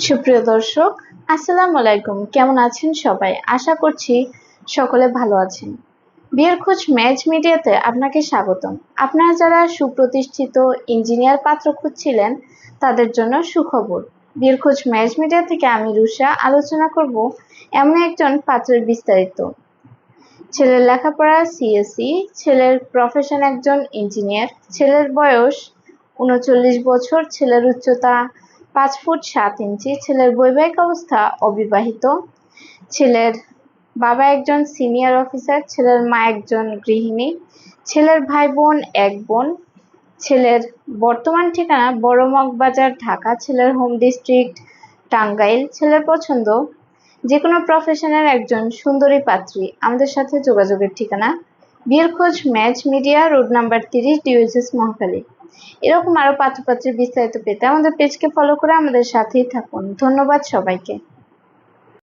সুপ্রিয় দর্শক, আসসালামু আলাইকুম। কেমন আছেন সবাই? আশা করছি সকলে ভালো আছেন। বিয়ের খোঁজ ম্যাচ মিডিয়াতে আপনাকে স্বাগতম। আপনারা যারা সুপ্রতিষ্ঠিত ইঞ্জিনিয়ার পাত্র খুঁজছিলেন তাদের জন্য সুখবর। বিয়ের খোঁজ ম্যাচ মিডিয়া থেকে আমি রুষা আলোচনা করব এমন একজন পাত্রের বিস্তারিত। ছেলের লেখাপড়া সিএসসি, ছেলের প্রফেশন একজন ইঞ্জিনিয়ার, ছেলের বয়স ৩৯ বছর, ছেলের উচ্চতা 5 ফুট 7 ইঞ্চি, ছেলের বৈবাহিক অবস্থা অবিবাহিত, ছেলের বাবা একজন সিনিয়র অফিসার, ছেলের মা একজন গৃহিণী, ছেলের ভাই বোন এক বোন, ছেলের বর্তমান ঠিকানা বড় মগবাজার ঢাকা, ছেলের হোম ডিস্ট্রিক্ট টাঙ্গাইল, ছেলের পছন্দ যে কোনো প্রফেশনের একজন সুন্দরী পাত্রী। আমাদের সাথে যোগাযোগের ঠিকানা বিয়ের খোঁজ match media, road number 30, DOHS Mohakhali. এরকম আরো পাত্রপাত্রীর বিস্তারিত পেতে আমাদের পেজকে ফলো করে আমাদের সাথেই থাকুন। ধন্যবাদ সবাইকে।